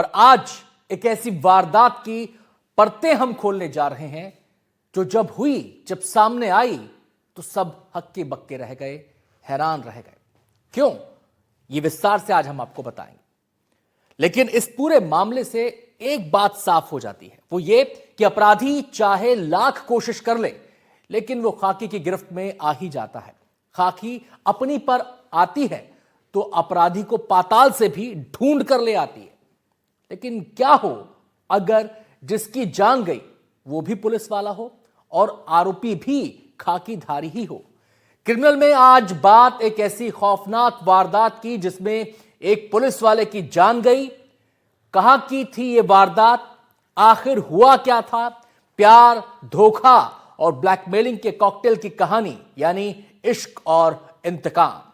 और आज एक ऐसी वारदात की परतें हम खोलने जा रहे हैं जो जब सामने आई तो सब हक्के बक्के रह गए, हैरान रह गए। क्यों? ये विस्तार से आज हम आपको बताएंगे। लेकिन इस पूरे मामले से एक बात साफ हो जाती है, वो ये कि अपराधी चाहे लाख कोशिश कर ले, लेकिन वो खाकी की गिरफ्त में आ ही जाता है। खाकी अपनी पर आती है तो अपराधी को पाताल से भी ढूंढ कर ले आती है। लेकिन क्या हो अगर जिसकी जान गई वो भी पुलिस वाला हो और आरोपी भी खाकीधारी ही हो। क्रिमिनल में आज बात एक ऐसी खौफनाक वारदात की जिसमें एक पुलिस वाले की जान गई। कहां की थी ये वारदात, आखिर हुआ क्या था? प्यार, धोखा और ब्लैकमेलिंग के कॉकटेल की कहानी, यानी इश्क और इंतकाम।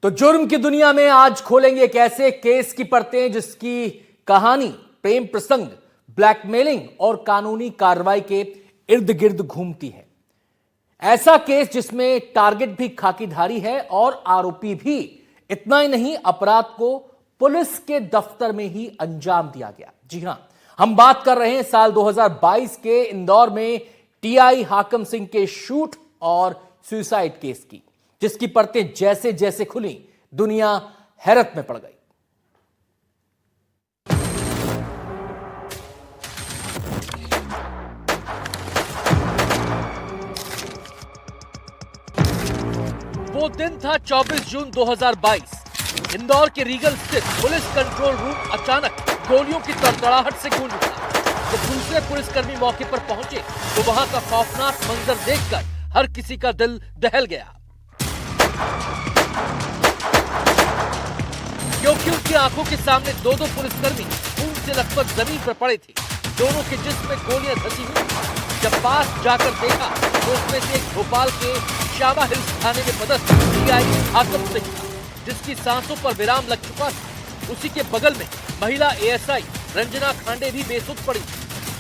तो जुर्म की दुनिया में आज खोलेंगे एक ऐसे केस की परतें जिसकी कहानी प्रेम प्रसंग, ब्लैकमेलिंग और कानूनी कार्रवाई के इर्द गिर्द घूमती है। ऐसा केस जिसमें टारगेट भी खाकीधारी है और आरोपी भी। इतना ही नहीं, अपराध को पुलिस के दफ्तर में ही अंजाम दिया गया। जी हां, हम बात कर रहे हैं साल 2022 के इंदौर में टीआई हाकम सिंह के शूट और सुसाइड केस की, जिसकी परतें जैसे जैसे खुली दुनिया हैरत में पड़ गई। वो दिन था 24 जून 2022। इंदौर के रीगल स्थित पुलिस कंट्रोल रूम अचानक गोलियों की तड़तड़ाहट से गूंज उठा। जब दूसरे पुलिसकर्मी मौके पर पहुंचे तो वहां का खौफनाक मंजर देखकर हर किसी का दिल दहल गया, क्योंकि उनकी आंखों के सामने दो पुलिसकर्मी खून से लथपथ जमीन पर पड़े थे। दोनों के जिस्म में गोलियां धंसी हुई। जब पास जाकर देखा तो उसमें से एक भोपाल के श्यामा हिल्स थाने में पदस्थ टीआई हाकम सिंह था, जिसकी सांसों पर विराम लग चुका था। उसी के बगल में महिला एएसआई रंजना खांडे भी बेसुध पड़ी,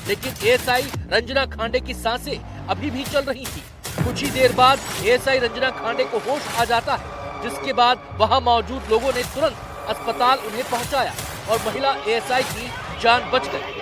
लेकिन एएसआई रंजना खांडे की सांसें अभी भी चल रही थी। कुछ ही देर बाद एएसआई रंजना खांडे को होश आ जाता है, जिसके बाद वहां मौजूद लोगों ने तुरंत अस्पताल उन्हें पहुंचाया और महिला एएसआई की जान बच गई।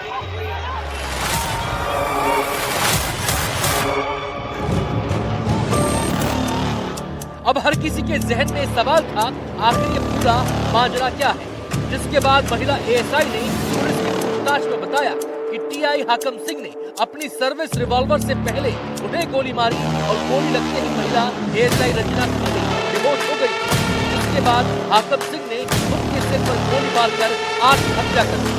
अब हर किसी के जहन में सवाल था, आखिर ये पूरा माजरा क्या है? जिसके बाद महिला एएसआई ने पुलिस की पूछताछ में बताया कि टीआई हाकम सिंह ने अपनी सर्विस रिवॉल्वर से पहले उन्हें गोली मारी और गोली लगते ही महिला एएसआई रंजना खांडे बेहोश हो गई। इसके बाद हाकम सिंह ने उनके सिर पर गोली मारकर आत्महत्या कर दी।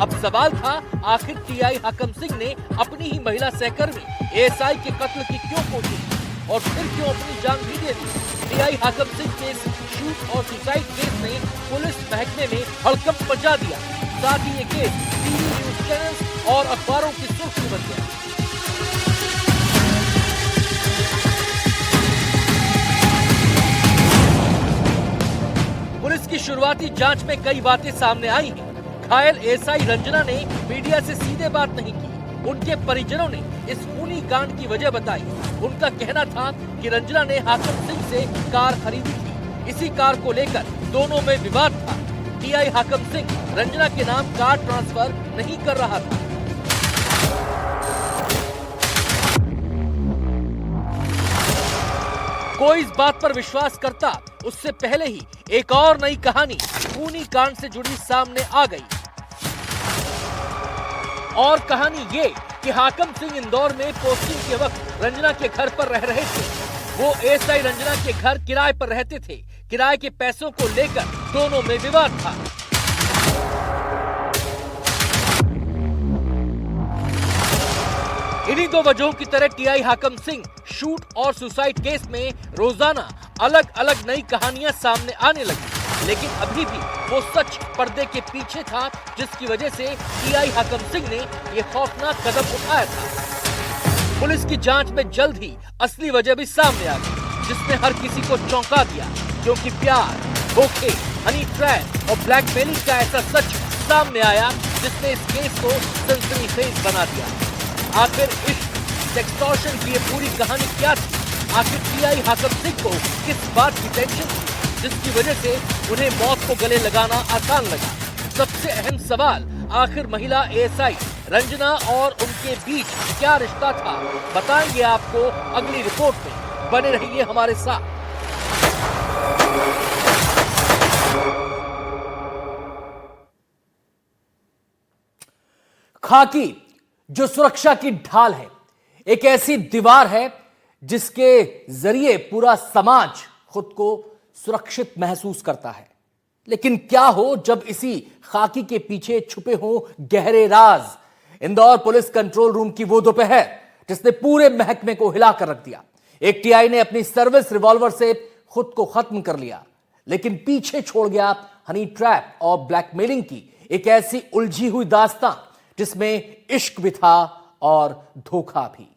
अब सवाल था, आखिर टीआई हाकम सिंह ने अपनी ही महिला सहकर्मी एएसआई के कत्ल की क्यों कोशिश और फिर क्यों अपनी जान भी दे दी? टीआई हाकम सिंह के शूट और सुसाइड केस ने पुलिस महकमे में हड़कंप मचा दिया। साथ ही ये केस टीवी न्यूज चैनल्स और अखबारों की सुर्खी बन गया। पुलिस की शुरुआती जांच में कई बातें सामने आई हैं। घायल एएसआई रंजना ने मीडिया से सीधे बात नहीं की। उनके परिजनों ने इस खूनी कांड की वजह बताई। उनका कहना था कि रंजना ने हाकम सिंह से कार खरीदी थी। इसी कार को लेकर दोनों में विवाद था। टीआई हाकम सिंह रंजना के नाम कार ट्रांसफर नहीं कर रहा था। कोई इस बात पर विश्वास करता, उससे पहले ही एक और नई कहानी खूनी कांड से जुड़ी सामने आ गई। और कहानी ये कि हाकम सिंह इंदौर में पोस्टिंग के वक्त रंजना के घर पर रह रहे थे। वो एएसआई रंजना के घर किराए पर रहते थे। किराए के पैसों को लेकर दोनों में विवाद था। इन्हीं दो वजहों की तरह टीआई हाकम सिंह शूट और सुसाइड केस में रोजाना अलग अलग नई कहानियां सामने आने लगी। लेकिन अभी भी वो सच पर्दे के पीछे था, जिसकी वजह से टीआई हाकम सिंह ने ये खौफनाक कदम उठाया था। पुलिस की जांच में जल्द ही असली वजह भी सामने आ गई, जिसने हर किसी को चौंका दिया, क्योंकि प्यार, धोखे, हनी ट्रैप और ब्लैकमेलिंग का ऐसा सच सामने आया जिसने इस केस को सनसनीखेज बना दिया। आखिर इस सेक्सटॉर्शन की ये पूरी कहानी क्या थी? आखिर टीआई हाकम सिंह को किस बात की टेंशन थी जिसकी वजह से उन्हें मौत को गले लगाना आसान लगा? सबसे अहम सवाल, आखिर महिला एएसआई रंजना और उनके बीच क्या रिश्ता था? बताएंगे आपको अगली रिपोर्ट में। बने रहिए हमारे साथ। खाकी जो सुरक्षा की ढाल है, एक ऐसी दीवार है जिसके जरिए पूरा समाज खुद को सुरक्षित महसूस करता है। लेकिन क्या हो जब इसी खाकी के पीछे छुपे हो गहरे राज? इंदौर पुलिस कंट्रोल रूम की वो दोपहर जिसने पूरे महकमे को हिलाकर रख दिया। एक टीआई ने अपनी सर्विस रिवॉल्वर से खुद को खत्म कर लिया, लेकिन पीछे छोड़ गया हनी ट्रैप और ब्लैकमेलिंग की एक ऐसी उलझी हुई दास्तां जिसमें इश्क भी था और धोखा भी।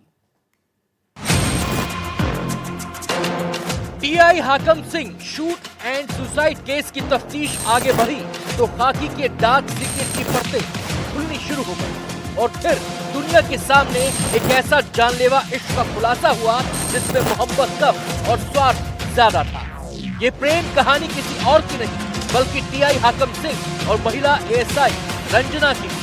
TI Hakam Singh shoot and suicide case की तफ्तीश आगे बढ़ी तो खाकी के डार्क सीक्रेट की परतें खुलनी शुरू हो गई और फिर दुनिया के सामने एक ऐसा जानलेवा इश्क का खुलासा हुआ जिसमें मोहब्बत कम और स्वार्थ ज्यादा था। ये प्रेम कहानी किसी और की नहीं बल्कि टीआई हाकम सिंह और महिला एएसआई रंजना की।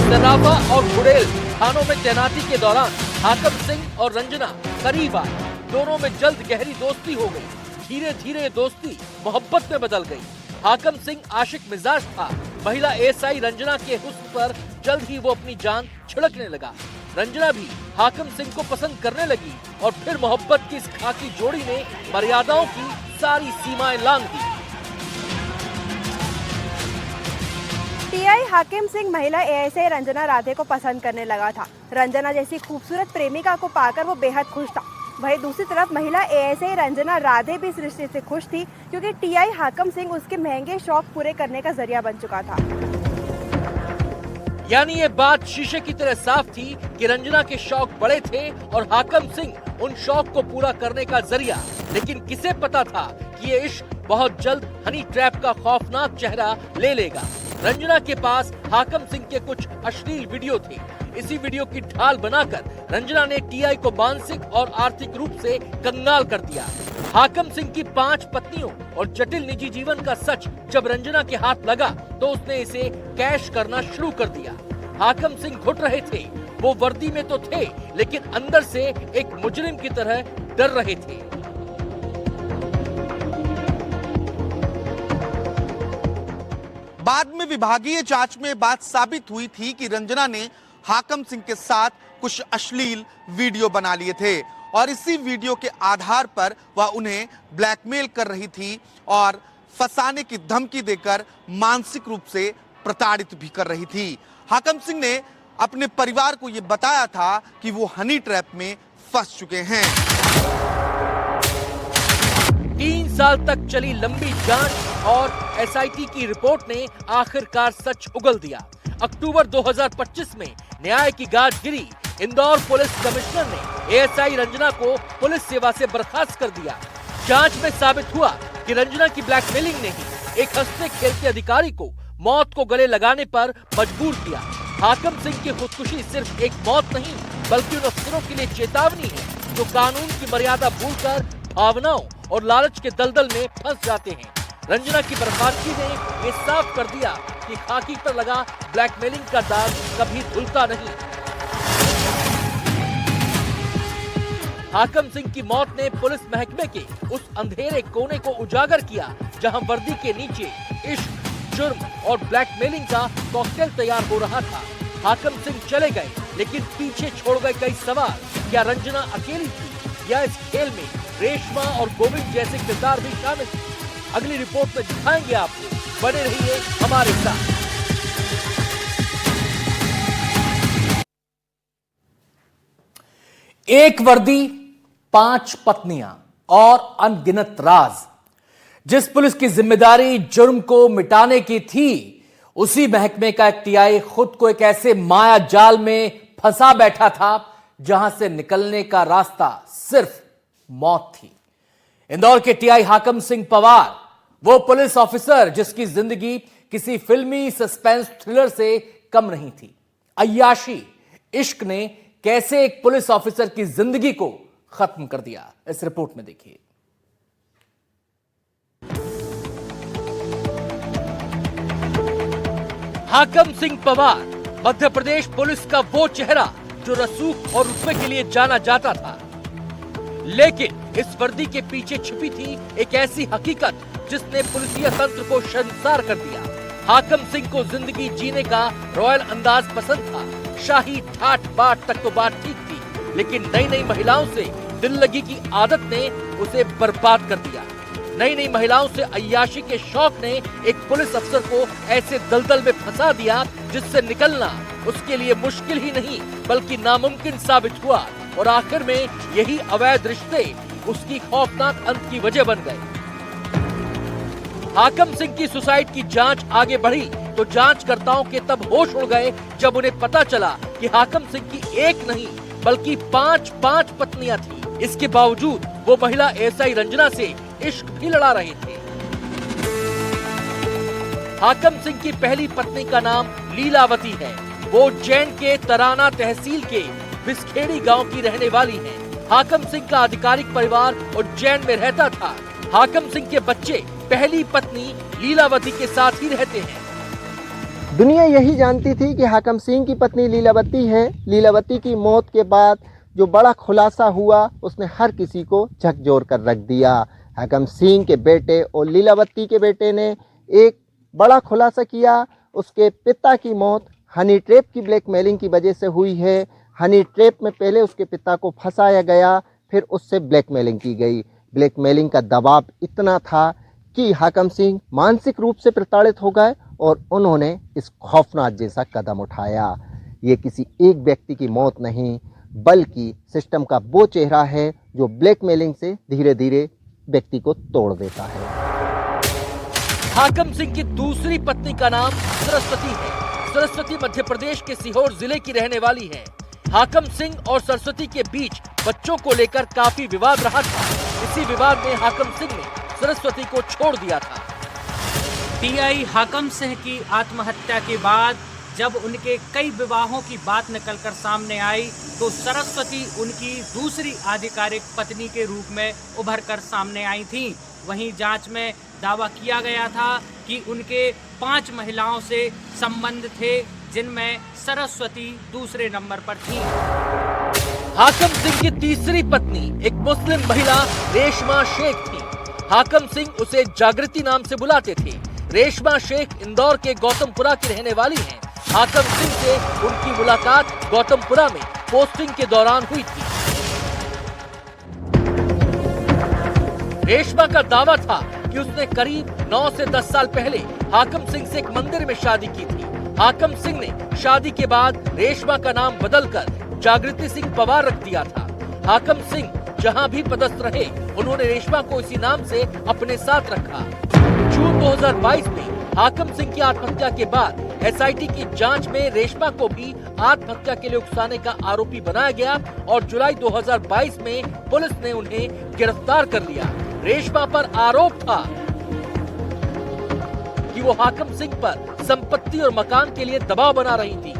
सराफा और गुड़ेल थानों में तैनाती के दौरान हाकम सिंह और रंजना करीब आए। दोनों में जल्द गहरी दोस्ती हो गई। धीरे धीरे दोस्ती मोहब्बत में बदल गई। हाकम सिंह आशिक मिजाज था। महिला एएसआई रंजना के हुस्न पर जल्द ही वो अपनी जान छिड़कने लगा। रंजना भी हाकम सिंह को पसंद करने लगी और फिर मोहब्बत की इस खाकी जोड़ी ने मर्यादाओं की सारी सीमाएं लांघ दी। टीआई हाकिम सिंह महिला एएसआई रंजना राधे को पसंद करने लगा था। रंजना जैसी खूबसूरत प्रेमिका को पाकर वो बेहद खुश था। वहीं दूसरी तरफ महिला एएसआई रंजना राधे भी इस रिश्ते से खुश थी क्योंकि टीआई हाकिम सिंह उसके महंगे शौक पूरे करने का जरिया बन चुका था। यानी ये बात शीशे की तरह साफ थी कि रंजना के शौक बड़े थे और हाकम सिंह उन शौक को पूरा करने का जरिया। लेकिन किसे पता था कि ये इश्क बहुत जल्द हनी ट्रैप का खौफनाक चेहरा ले लेगा। रंजना के पास हाकम सिंह के कुछ अश्लील वीडियो थे। इसी वीडियो की ढाल बनाकर रंजना ने टीआई को मानसिक और आर्थिक रूप से कंगाल कर दिया। हाकम सिंह की 5 पत्नियों और जटिल निजी जीवन का सच जब रंजना के हाथ लगा तो उसने इसे कैश करना शुरू कर दिया। हाकम सिंह घुट रहे थे। वो वर्दी में तो थे लेकिन अंदर से एक मुजरिम की तरह डर रहे थे। बाद में विभागीय जांच में बात साबित हुई थी कि रंजना ने हाकम सिंह के साथ कुछ अश्लील वीडियो बना लिए थे और इसी वीडियो के आधार पर वह उन्हें ब्लैकमेल कर रही थी और फंसाने की धमकी देकर मानसिक रूप से प्रताड़ित भी कर रही थी। हाकम सिंह ने अपने परिवार को यह बताया था कि वो हनी ट्रैप में फंस चुके हैं। 3 साल तक चली लंबी जांच और एसआईटी की रिपोर्ट ने आखिरकार सच उगल दिया। अक्टूबर 2025 में न्याय की गाज गिरी। इंदौर पुलिस कमिश्नर ने एएसआई रंजना को पुलिस सेवा से बर्खास्त कर दिया। जांच में साबित हुआ कि रंजना की ब्लैकमेलिंग ने ही एक हंसते खेलते अधिकारी को मौत को गले लगाने पर मजबूर किया। हाकम सिंह की खुदकुशी सिर्फ एक मौत नहीं बल्कि उन अफसरों के लिए चेतावनी है जो कानून की मर्यादा भूलकर भावनाओं और लालच के दलदल में फंस जाते हैं। रंजना की बर्खास्तगी ने ये साफ कर दिया कि खाकी पर लगा ब्लैकमेलिंग का दाग कभी धुलता नहीं। हाकम सिंह की मौत ने पुलिस महकमे के उस अंधेरे कोने को उजागर किया जहां वर्दी के नीचे इश्क, जुर्म और ब्लैकमेलिंग का कॉकटेल तैयार हो रहा था। हाकम सिंह चले गए लेकिन पीछे छोड़ गए कई सवाल। क्या रंजना अकेली थी या इस खेल में रेशमा और गोविंद जैसे किरदार भी शामिल थे? अगली रिपोर्ट में दिखाएंगे आपको। बने रहिए हमारे साथ। एक वर्दी, 5 पत्नियां और अनगिनत राज। जिस पुलिस की जिम्मेदारी जुर्म को मिटाने की थी उसी महकमे का एक टीआई खुद को एक ऐसे माया जाल में फंसा बैठा था जहां से निकलने का रास्ता सिर्फ मौत थी। इंदौर के टीआई हाकम सिंह पवार, वो पुलिस ऑफिसर जिसकी जिंदगी किसी फिल्मी सस्पेंस थ्रिलर से कम नहीं थी। अय्याशी इश्क ने कैसे एक पुलिस ऑफिसर की जिंदगी को खत्म कर दिया, इस रिपोर्ट में देखिए। हाकम सिंह पवार मध्य प्रदेश पुलिस का वो चेहरा जो रसूख और रुतबे के लिए जाना जाता था, लेकिन इस वर्दी के पीछे छिपी थी एक ऐसी हकीकत जिसने पुलिसिया तंत्र को शर्मसार कर दिया। हाकम सिंह को जिंदगी जीने का रॉयल अंदाज पसंद था। शाही ठाट बाट तक तो बात ठीक थी, लेकिन नई नई महिलाओं से दिल लगी की आदत ने उसे बर्बाद कर दिया। नई नई महिलाओं से अय्याशी के शौक ने एक पुलिस अफसर को ऐसे दलदल में फंसा दिया जिससे निकलना उसके लिए मुश्किल ही नहीं बल्कि नामुमकिन साबित हुआ, और आखिर में यही अवैध रिश्ते उसकी खौफनाक अंत की वजह बन गए। हाकम सिंह की सुसाइड की जांच आगे बढ़ी तो जांचकर्ताओं के तब होश उड़ गए जब उन्हें पता चला कि हाकम सिंह की एक नहीं बल्कि 5 पत्नियां थी। इसके बावजूद वो महिला एएसआई रंजना से इश्क भी लड़ा रहे थे। हाकम सिंह की पहली पत्नी का नाम लीलावती है। वो उज्जैन के तराना तहसील के बिस्खेड़ी गांव की रहने वाली हैं। हाकम सिंह का आधिकारिक परिवार उज्जैन में रहता था। हाकम सिंह के बच्चे पहली पत्नी लीलावती के साथ ही रहते हैं। दुनिया यही जानती थी कि हाकम सिंह की पत्नी लीलावती है। लीलावती की मौत के बाद जो बड़ा खुलासा हुआ उसने हर किसी को झकझोर कर रख दिया। हाकम सिंह के बेटे और लीलावती के बेटे ने एक बड़ा खुलासा किया। उसके पिता की मौत हनी ट्रैप की ब्लैकमेलिंग की वजह से हुई है। हनी ट्रैप में पहले उसके पिता को फंसाया गया, फिर उससे ब्लैकमेलिंग की गई। ब्लैकमेलिंग का दबाव इतना था कि हाकम सिंह मानसिक रूप से प्रताड़ित हो गए और उन्होंने इस खौफनाक जैसा कदम उठाया। ये किसी एक व्यक्ति की मौत नहीं बल्कि सिस्टम का वो चेहरा है जो ब्लैकमेलिंग से धीरे धीरे व्यक्ति को तोड़ देता है। हाकम सिंह की दूसरी पत्नी का नाम सरस्वती है। सरस्वती मध्य प्रदेश के सीहोर जिले की रहने वाली है। हाकम सिंह और सरस्वती के बीच बच्चों को लेकर काफी विवाद रहा था। इसी विवाद में हाकम सिंह ने सरस्वती को छोड़ दिया था। टीआई हाकम सिंह की आत्महत्या के बाद जब उनके कई विवाहों की बात निकलकर सामने आई तो सरस्वती उनकी दूसरी आधिकारिक पत्नी के रूप में उभर कर सामने आई थी। वहीं जांच में दावा किया गया था कि उनके 5 महिलाओं से संबंध थे, जिनमें सरस्वती दूसरे नंबर पर थी। हाकम सिंह की तीसरी पत्नी एक मुस्लिम महिला रेशमा शेख थी। हाकम सिंह उसे जागृति नाम से बुलाते थे। रेशमा शेख इंदौर के गौतमपुरा की रहने वाली हैं। हाकम सिंह से उनकी मुलाकात गौतमपुरा में पोस्टिंग के दौरान हुई थी। रेशमा का दावा था कि उसने करीब 9 से 10 साल पहले हाकम सिंह से एक मंदिर में शादी की थी। हाकम सिंह ने शादी के बाद रेशमा का नाम बदलकर जागृति सिंह पवार रख दिया था। हाकम सिंह जहां भी पदस्थ रहे उन्होंने रेशमा को इसी नाम से अपने साथ रखा। जून 2022 में हाकम सिंह की आत्महत्या के बाद एसआईटी की जांच में रेशमा को भी आत्महत्या के लिए उकसाने का आरोपी बनाया गया और जुलाई 2022 में पुलिस ने उन्हें गिरफ्तार कर लिया। रेशमा पर आरोप था कि वो हाकम सिंह पर संपत्ति और मकान के लिए दबाव बना रही थी।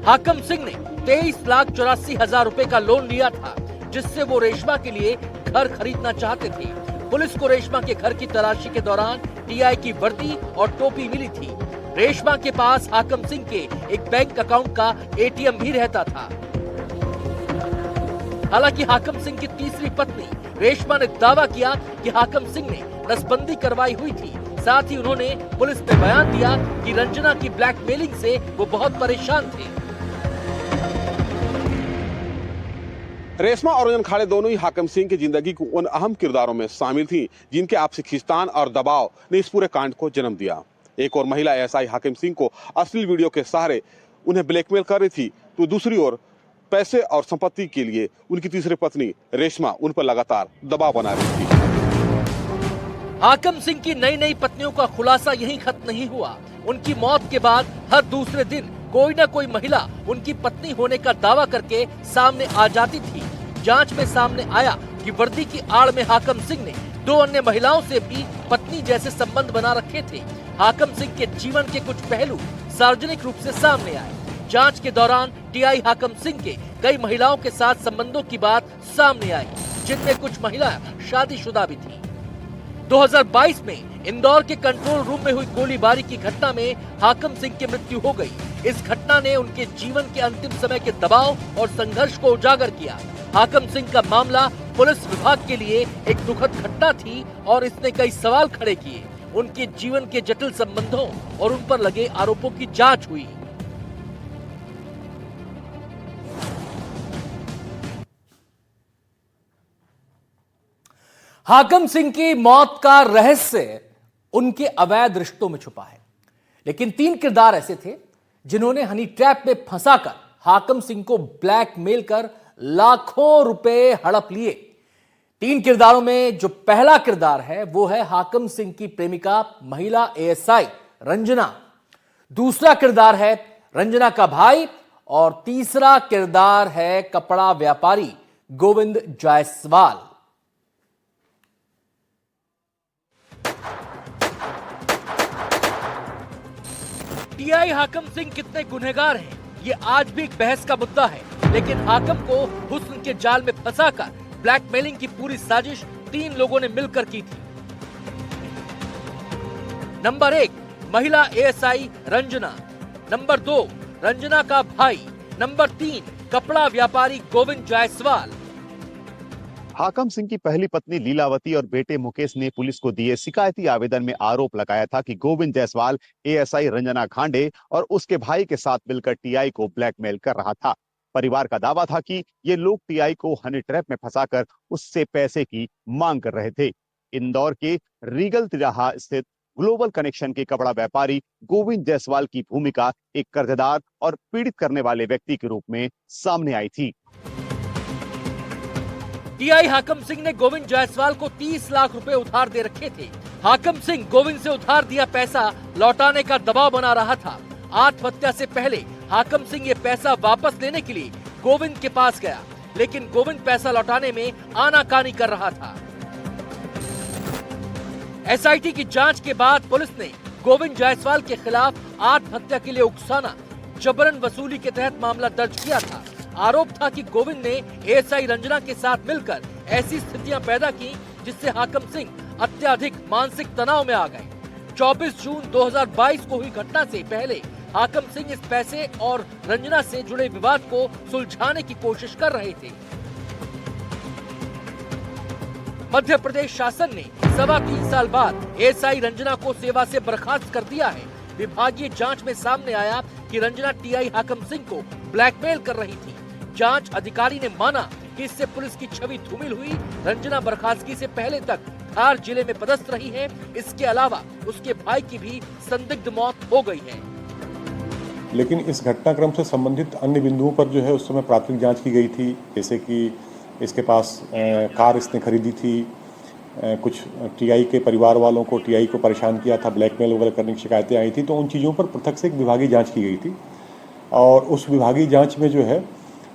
हाकम सिंह ने 23,84,000 रुपए का लोन लिया था जिससे वो रेशमा के लिए घर खरीदना चाहते थे। पुलिस को रेशमा के घर की तलाशी के दौरान टीआई की वर्दी और टोपी मिली थी। रेशमा के पास हाकम सिंह के एक बैंक अकाउंट का एटीएम भी रहता था। हालांकि हाकम सिंह की तीसरी पत्नी रेशमा ने दावा किया कि हाकम सिंह ने नसबंदी करवाई हुई थी। साथ ही उन्होंने पुलिस में बयान दिया कि रंजना की ब्लैकमेलिंग से वो बहुत परेशान थे। रेशमा और रंजन खाड़े दोनों ही हाकम सिंह की जिंदगी को उन अहम किरदारों में शामिल थी जिनके आपसी खींचतान और दबाव ने इस पूरे कांड को जन्म दिया। एक और महिला एएसआई हाकम सिंह को अश्लील वीडियो के सहारे उन्हें ब्लैकमेल कर रही थी तो दूसरी ओर पैसे और संपत्ति के लिए उनकी तीसरी पत्नी रेशमा उन पर लगातार दबाव बना रही थी। हाकम सिंह की नई नई पत्नियों का खुलासा यहीं खत्म नहीं हुआ। उनकी मौत के बाद हर दूसरे दिन कोई न कोई महिला उनकी पत्नी होने का दावा करके सामने आ जाती थी। जांच में सामने आया कि वर्दी की आड़ में हाकम सिंह ने 2 अन्य महिलाओं से भी पत्नी जैसे संबंध बना रखे थे। हाकम सिंह के जीवन के कुछ पहलू सार्वजनिक रूप से सामने आए। जांच के दौरान टीआई हाकम सिंह के कई महिलाओं के साथ संबंधों की बात सामने आई, जिनमें कुछ महिलाएं शादीशुदा भी थी। 2022 में इंदौर के कंट्रोल रूम में हुई गोलीबारी की घटना में हाकम सिंह की मृत्यु हो गई। इस घटना ने उनके जीवन के अंतिम समय के दबाव और संघर्ष को उजागर किया। हाकम सिंह का मामला पुलिस विभाग के लिए एक दुखद घटना थी और इसने कई सवाल खड़े किए। उनके जीवन के जटिल संबंधों और उन पर लगे आरोपों की जांच हुई। हाकम सिंह की मौत का रहस्य उनके अवैध रिश्तों में छुपा है, लेकिन 3 किरदार ऐसे थे जिन्होंने हनी ट्रैप में फंसाकर हाकम सिंह को ब्लैकमेल कर लाखों रुपए हड़प लिए। 3 किरदारों में जो पहला किरदार है वो है हाकम सिंह की प्रेमिका महिला एएसआई रंजना, दूसरा किरदार है रंजना का भाई और तीसरा किरदार है कपड़ा व्यापारी गोविंद जायसवाल। टीआई हाकम सिंह कितने गुनहगार हैं, ये आज भी एक बहस का मुद्दा है, लेकिन हाकम को हुस्न के जाल में फंसाकर ब्लैकमेलिंग की पूरी साजिश 3 लोगों ने मिलकर की थी। नंबर 1 महिला एएसआई रंजना, नंबर 2 रंजना का भाई, नंबर 3 कपड़ा व्यापारी गोविंद जायसवाल। हाकम सिंह की पहली पत्नी लीलावती और बेटे मुकेश ने पुलिस को दिए शिकायती आवेदन में आरोप लगाया था कि गोविंद जायसवाल एएसआई रंजना खांडे और उसके भाई के साथ मिलकर टीआई को ब्लैकमेल कर रहा था। परिवार का दावा था कि ये लोग टीआई को हनी ट्रैप में फंसाकर उससे पैसे की मांग कर रहे थे। इंदौर के रीगल तिराहा स्थित ग्लोबल कनेक्शन के कपड़ा व्यापारी गोविंद जायसवाल की भूमिका एक कर्जदार और पीड़ित करने वाले व्यक्ति के रूप में सामने आई थी। टीआई हाकम सिंह ने गोविंद जायसवाल को 30 लाख रुपए उधार दे रखे थे। हाकम सिंह गोविंद से उधार दिया पैसा लौटाने का दबाव बना रहा था। आत्महत्या से पहले हाकम सिंह ये पैसा वापस लेने के लिए गोविंद के पास गया, लेकिन गोविंद पैसा लौटाने में आनाकानी कर रहा था। एसआईटी की जांच के बाद पुलिस ने गोविंद जायसवाल के खिलाफ आत्महत्या के लिए उकसाना, जबरन वसूली के तहत मामला दर्ज किया था। आरोप था कि गोविंद ने एएसआई रंजना के साथ मिलकर ऐसी स्थितियां पैदा की जिससे हाकम सिंह अत्यधिक मानसिक तनाव में आ गए। 24 जून 2022 को हुई घटना से पहले हाकम सिंह इस पैसे और रंजना से जुड़े विवाद को सुलझाने की कोशिश कर रहे थे। मध्य प्रदेश शासन ने 3.25 साल बाद एएसआई रंजना को सेवा से बर्खास्त कर दिया है। विभागीय जांच में सामने आया कि रंजना टीआई हाकम सिंह को ब्लैकमेल कर रही थी। जांच अधिकारी ने माना कि इससे पुलिस की छवि धूमिल हुई। रंजना बर्खास्तगी से पहले तक धार जिले में पदस्थ रही है। इसके अलावा उसके भाई की भी संदिग्ध मौत हो गई है। लेकिन इस घटनाक्रम से संबंधित अन्य बिंदुओं पर जो है उस समय प्राथमिक जांच की गई थी, जैसे कि इसके पास कार इसने खरीदी थी, कुछ टीआई के परिवार वालों को टीआई को परेशान किया था, ब्लैकमेल वगैरह करने की शिकायतें आई थी। तो उन चीज़ों पर पृथक से एक विभागीय जांच की गई थी और उस विभागीय जांच में जो है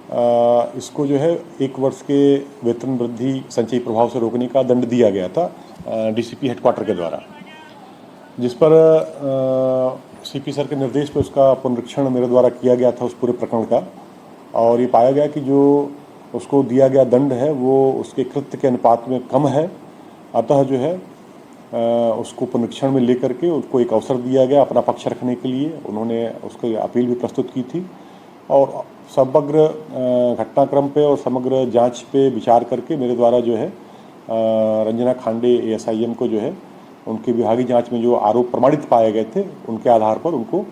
इसको जो है 1 वर्ष के वेतन वृद्धि संचयी प्रभाव से रोकने का दंड दिया गया था डीसीपी हेडक्वार्टर के द्वारा, जिस पर सीपी सर के निर्देश पर उसका पुनरीक्षण मेरे द्वारा किया गया था उस पूरे प्रकरण का। और ये पाया गया कि जो उसको दिया गया दंड है वो उसके कृत्य के अनुपात में कम है। अतः जो है उसको पुनरीक्षण में लेकर के उसको एक अवसर दिया गया अपना पक्ष रखने के लिए। उन्होंने उसकी अपील भी प्रस्तुत की थी और समग्र घटनाक्रम पे और समग्र जांच पे विचार करके मेरे द्वारा जो है रंजना खांडे एएसआईएम को जो है उनकी विभागीय जांच में जो आरोप प्रमाणित पाए गए थे उनके आधार पर उनको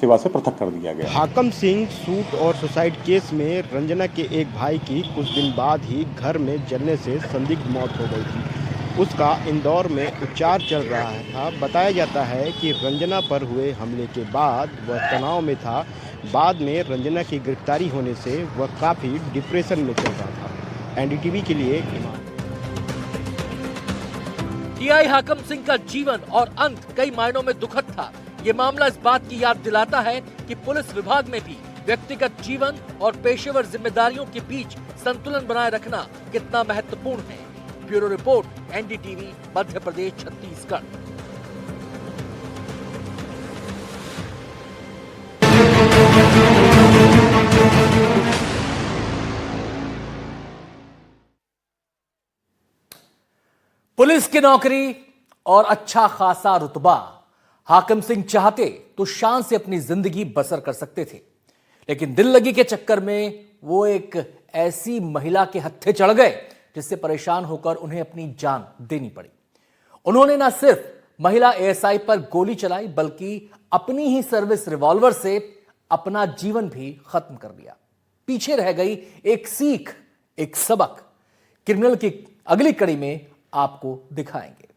सेवा से पृथक कर दिया गया। हाकम सिंह सूट और सुसाइड केस में रंजना के एक भाई की कुछ दिन बाद ही घर में जलने से संदिग्ध मौत हो गई थी। उसका इंदौर में उपचार चल रहा था। बताया जाता है कि रंजना पर हुए हमले के बाद वह तनाव में था। बाद में रंजना की गिरफ्तारी होने से वह काफ़ी डिप्रेशन में चल रहा था। एनडीटीवी के लिए टीआई हाकम सिंह का जीवन और अंत कई मायनों में दुखद था। ये मामला इस बात की याद दिलाता है कि पुलिस विभाग में भी व्यक्तिगत जीवन और पेशेवर जिम्मेदारियों के बीच संतुलन बनाए रखना कितना महत्वपूर्ण है। Bureau report, NDTV, Madhya Pradesh, Chhattisgarh. Police की नौकरी और अच्छा खासा रुतबा हाकिम सिंह चाहते तो शान से अपनी जिंदगी बसर कर सकते थे, लेकिन दिल लगी के चक्कर में वो एक ऐसी महिला के हत्थे चढ़ गए जिससे परेशान होकर उन्हें अपनी जान देनी पड़ी। उन्होंने न सिर्फ महिला एएसआई पर गोली चलाई बल्कि अपनी ही सर्विस रिवॉल्वर से अपना जीवन भी खत्म कर दिया। पीछे रह गई एक सीख, एक सबक। क्रिमिनल की अगली कड़ी में आपको दिखाएंगे।